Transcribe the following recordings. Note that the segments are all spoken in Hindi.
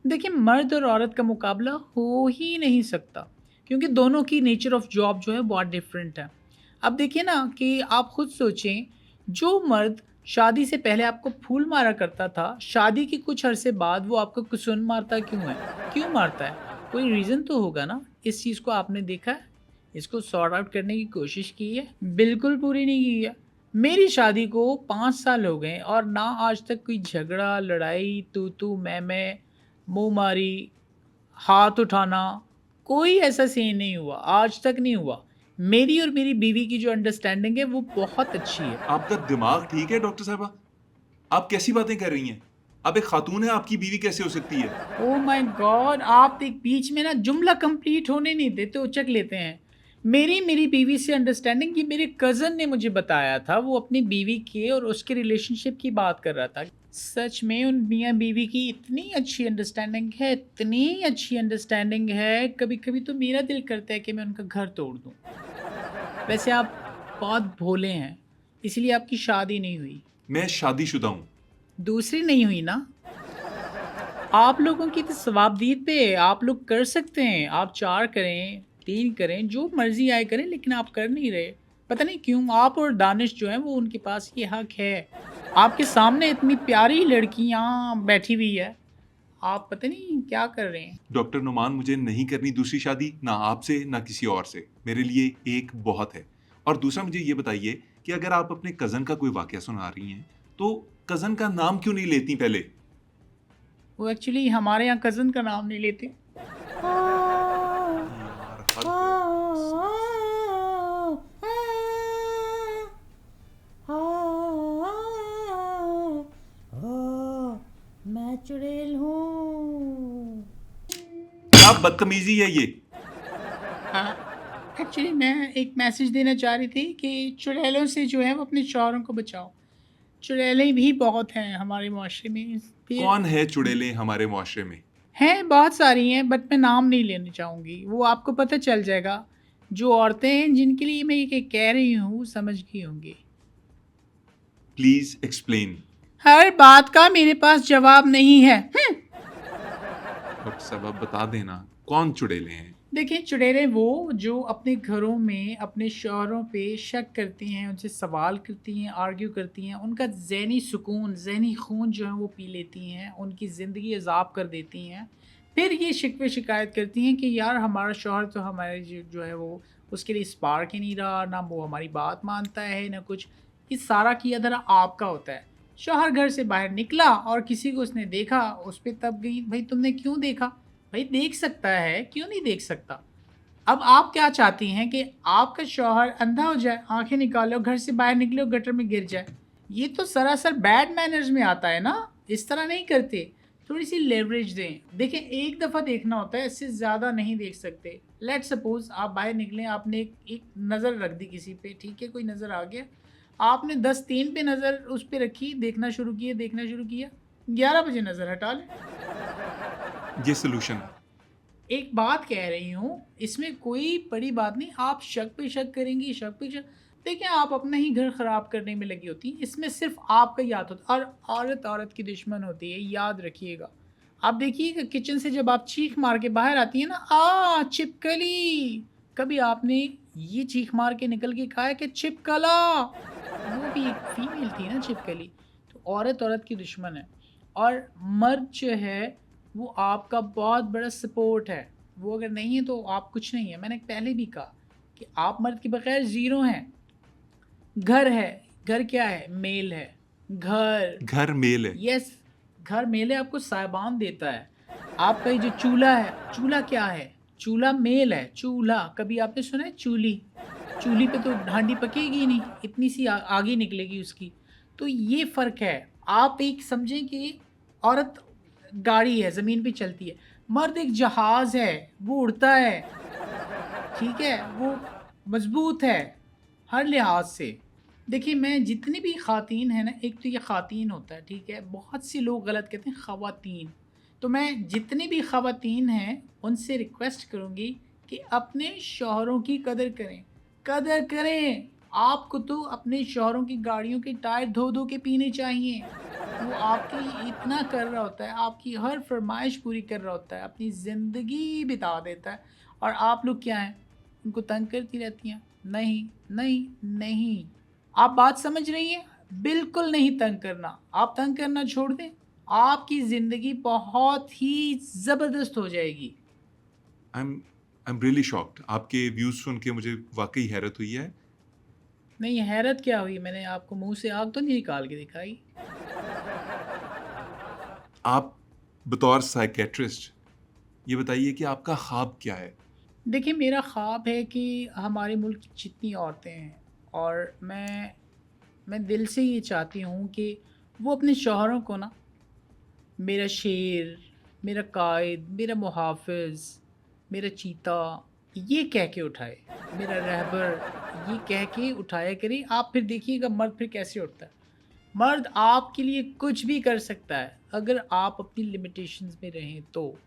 देखिए, मर्द और औरत का मुकाबला हो ही नहीं सकता, क्योंकि दोनों की नेचर ऑफ जॉब जो है बहुत डिफरेंट है। अब देखिए ना कि आप खुद सोचें, जो मर्द शादी से पहले आपको फूल मारा करता था, शादी के कुछ अरसे बाद वो आपको कुसुन मारता क्यों है? क्यों मारता है? कोई रीज़न तो होगा ना? इस चीज़ को आपने देखा है? इसको सॉर्ट आउट करने की कोशिश की है? बिल्कुल पूरी नहीं की है। मेरी शादी को 5 साल हो गए और ना आज तक कोई झगड़ा, लड़ाई, तू-तू, मैं, मुँहमारी, हाथ उठाना, कोई ऐसा सीन नहीं हुआ, आज तक नहीं हुआ। मेरी और मेरी बीवी की जो अंडरस्टैंडिंग है वो बहुत अच्छी है। आपका दिमाग ठीक है डॉक्टर साहिबा? आप कैसी बातें कर रही हैं? आप एक खातून हैं, आपकी बीवी कैसे हो सकती है? Oh my God! आप एक बीच में ना जुमला कंप्लीट होने नहीं देते, उचक लेते हैं। मेरी बीवी से अंडरस्टैंडिंग ये मेरे कज़न ने मुझे बताया था, वो अपनी बीवी के और उसके रिलेशनशिप की बात कर रहा था। सच में उन मियाँ-बीवी की इतनी अच्छी अंडरस्टैंडिंग है, इतनी अच्छी अंडरस्टैंडिंग है, कभी-कभी तो मेरा दिल करता है कि मैं उनका घर तोड़ दूँ। वैसे आप बहुत भोले हैं, इसलिए आपकी शादी नहीं हुई। मैं शादीशुदा हूँ। दूसरी नहीं हुई ना? आप लोगों की तो सवाबदीद पे है, आप लोग कर सकते हैं। आप 4 करें, 3 करें, जो मर्ज़ी आए करें, लेकिन आप कर नहीं रहे। पता नहीं क्यों? आप और दानिश जो हैं, वो उनके पास ये हक है। आपके सामने इतनी प्यारी लड़कियाँ बैठी हुई है, आप पता नहीं क्या कर रहे हैं। डॉक्टर नुमान, मुझे नहीं करनी दूसरी शादी, ना आपसे, ना किसी और से। मेरे लिए एक बहुत है। और दूसरा मुझे ये बताइए कि अगर आप अपने कज़न का कोई वाक़या सुना रही हैं, तो कज़न का नाम क्यों नहीं लेती पहले? वो एक्चुअली हमारे यहाँ कज़न का नाम नहीं लेते। यार, हद है। मैं चुड़ैल हूँ। क्या बदतमीज़ी है ये? एक्चुअली मैं एक मैसेज देना चाह रही थी कि चुड़ैलों से जो है वो अपने शौहरों को बचाओ। चुड़ैलें भी बहुत हैं हमारे माशरे में। फिर कौन है चुड़ैलें हमारे मुआशरे में? हैं, बहुत सारी हैं, बट मैं नाम नहीं लेना चाहूँगी, वो आपको पता चल जाएगा। जो औरतें हैं जिनके लिए मैं ये कह रही हूँ, समझ गई होंगी। Please explain. हर बात का मेरे पास जवाब नहीं है। डॉक्टर साहब, आप बता देना, कौन चुड़ैलें हैं? देखिए, चुड़ैलें वो जो अपने घरों में अपने शौहरों पे शक करती हैं, उनसे सवाल करती हैं, आर्ग्यू करती हैं, उनका ज़हनी सुकून, ज़हनी खून जो है वो पी लेती हैं, उनकी ज़िंदगी अज़ाब कर देती हैं। फिर ये शिकवे शिकायत करती हैं कि यार हमारा शौहर तो हमारे जो है वो उसके लिए स्पार्क ही नहीं रहा, ना वो हमारी बात मानता है, ना कुछ। ये सारा किया धरा आपका होता है। शौहर घर से बाहर निकला और किसी को उसने देखा, उस पे तब गई, "भई तुमने क्यों देखा?" भाई देख सकता है, क्यों नहीं देख सकता? अब आप क्या चाहती हैं कि आपका शौहर अंधा हो जाए, आँखें निकाले और घर से बाहर निकले और गटर में गिर जाए? ये तो सरासर बैड मैनर्स में आता है ना, इस तरह नहीं करते। थोड़ी-सी लेवरेज दें। देखिए, एक दफ़ा देखना होता है, इससे ज़्यादा नहीं देख सकते। लेट्स सपोज़ आप बाहर निकले, आपने एक एक नज़र रख दी किसी पे, ठीक है, कोई नज़र आ गया। आपने 10-3 पे नज़र उस पे रखी, देखना शुरू किया, 11 बजे नज़र हटा लें। ये सॉल्यूशन है। एक बात कह रही हूँ, इसमें कोई बड़ी बात नहीं, आप शक पे शक करेंगी, शक पे शक। देखिए, आप अपना ही घर ख़राब करने में लगी होती हैं, इसमें सिर्फ़ आपका ही हाथ होता है और औरत औरत की दुश्मन होती है, याद रखिएगा। आप देखिएगा किचन से जब आप चीख मार के बाहर आती हैं ना, छिपकली! कभी आपने ये चीख मार के निकल के कहा है कि छिपकला? वो भी एक फीमेल थी ना छिपकली। तो औरत औरत की दुश्मन है और मर्द जो है वो आपका बहुत बड़ा सपोर्ट है। वो अगर नहीं है तो आप कुछ नहीं है। मैंने पहले भी कहा कि आप मर्द के बगैर ज़ीरो हैं। घर है, घर क्या है? मेल है। घर, घर मेल है। यस, घर मेल है, आपको साहिबान देता है। आपका ये जो चूल्हा है, चूल्हा क्या है? चूल्हा मेल है, चूल्हा। कभी आपने सुना है चूल्ही? चूल्ही पे तो हांडी पकेगी ही नहीं, इतनी सी आग ही निकलेगी उसकी। तो ये फ़र्क है। आप एक समझें कि औरत गाड़ी है, ज़मीन पे चलती है। मर्द एक जहाज़ है, वो उड़ता है, ठीक है? वो मज़बूत है, हर लिहाज़ से। देखिए, मैं जितनी भी ख़वातीन हैं ना, एक तो ये ख़वातीन होता है, ठीक है? बहुत से लोग गलत कहते हैं ख़वातीन। तो मैं जितनी भी ख़वातीन हैं, उनसे रिक्वेस्ट करूँगी कि अपने शौहरों की कदर करें। कदर करें! आपको तो अपने शौहरों की गाड़ियों के टायर धो-धो के पीने चाहिए। वो आपके लिए इतना कर रहा होता है, आपकी हर फ़रमाइश पूरी कर रहा होता है, अपनी ज़िंदगी बिता देता है और आप लोग क्या हैं, उनको तंग करती रहती हैं। नहीं, नहीं, नहीं। आप बात समझ रही हैं? बिल्कुल नहीं तंग करना। आप तंग करना छोड़ दें, आपकी ज़िंदगी बहुत ही ज़बरदस्त हो जाएगी। I am really shocked. आपके व्यूज़ सुन के मुझे वाक़ई हैरत हुई है। नहीं, हैरत क्या हुई? मैंने आपको मुँह से आग तो नहीं निकाल के दिखाई। आप बतौर साइकियाट्रिस्ट ये बताइए कि आपका ख़्वाब क्या है? देखिए, मेरा ख़्वाब है कि हमारे मुल्क की जितनी औरतें हैं और मैं दिल से ये चाहती हूँ कि वो अपने शौहरों को ना मेरा शेर, मेरा कायद, मेरा मुहाफ़िज़, मेरा चीता ये कह के उठाए, मेरा रहबर ये कह के उठाया करे। आप फिर देखिएगा मर्द फिर कैसे उठता है। मर्द आपके लिए कुछ भी कर सकता है, अगर आप अपनी लिमिटेशंस में रहें तो।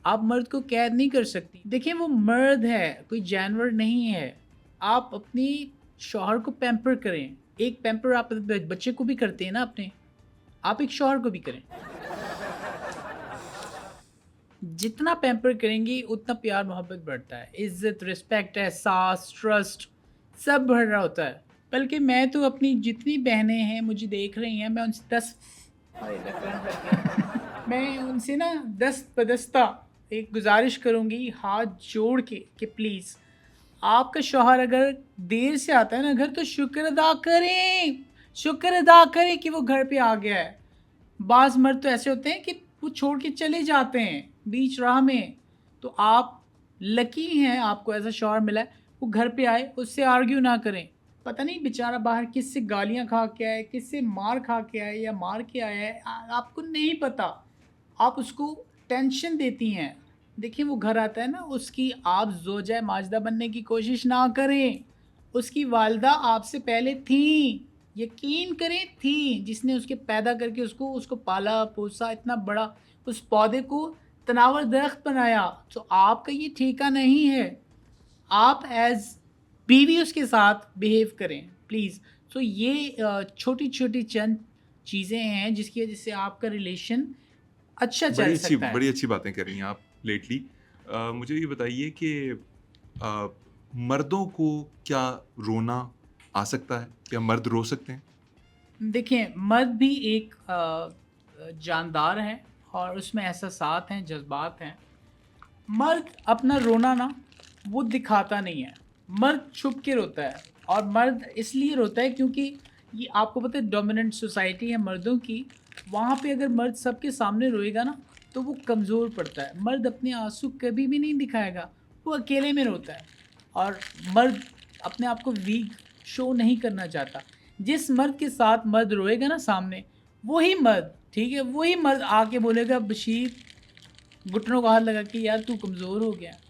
आप मर्द को कैद नहीं कर सकती। देखिए वो मर्द है, कोई जानवर नहीं है। आप अपनी शौहर को पैम्पर करें। एक पैम्पर आप बच्चे को भी करते हैं ना अपने, आप एक शौहर को भी करें। जितना पैम्पर करेंगी उतना प्यार मोहब्बत बढ़ता है, इज़्ज़त, रिस्पेक्ट, एहसास, ट्रस्ट सब बढ़ रहा होता है। बल्कि मैं तो अपनी जितनी बहनें हैं मुझे देख रही हैं, मैं उनसे 10 हाय! मेरा करंट लग गया। मैं उनसे ना दस्त-बदस्ता एक गुज़ारिश करूँगी हाथ जोड़ के कि प्लीज़ आपका शौहर अगर देर से आता है ना घर तो शुक्र अदा करें, शुक्र अदा करें कि वो घर पे आ गया है। बाज़ मर्द तो ऐसे होते हैं कि वो छोड़ के चले जाते हैं बीच राह में, तो आप लकी हैं आपको ऐसा शौहर मिला है, वो घर पे आए, उससे आर्ग्यू ना करें। पता नहीं बेचारा बाहर किससे गालियाँ खा के आया है, किससे मार खा के आया है या मार के आया है, आपको नहीं पता। आप उसको टेंशन देती हैं। देखिए वो घर आता है ना, उसकी आप ज़ोजा माजदा बनने की कोशिश ना करें। उसकी वालिदा आपसे पहले थीं, यकीन करें थीं, जिसने उसके पैदा करके उसको पाला-पोसा इतना बड़ा उस पौधे को तनावर दरख्त बनाया। तो आपका ये ठेका नहीं है। आप एज़ बीवी उसके साथ बिहेव करें प्लीज़। सो ये छोटी-छोटी चंद चीज़ें हैं जिसकी वज़ह से आपका रिलेशन अच्छा चल सकता है। बड़ी अच्छी बातें कर रही हैं आप लेटली। मुझे ये बताइए कि अ, मर्दों को क्या रोना आ सकता है? क्या मर्द रो सकते हैं? देखिए, मर्द भी एक जानदार है और उसमें एहसासात हैं, जज़्बात हैं। मर्द अपना रोना ना वो दिखाता नहीं है। मर्द छुप के रोता है और मर्द इसलिए रोता है क्योंकि ये आपको पता है डोमिनेंट सोसाइटी है मर्दों की, वहाँ पे अगर मर्द सबके सामने रोएगा ना तो वो कमज़ोर पड़ता है। मर्द अपने आँसू कभी भी नहीं दिखाएगा, वो अकेले में रोता है और मर्द अपने आप को वीक शो नहीं करना चाहता। जिस मर्द के साथ मर्द रोएगा ना सामने, वही मर्द, ठीक है? वही मर्द आके बोलेगा बशीर घुटनों को हाथ लगा के यार तू कमज़ोर हो गया।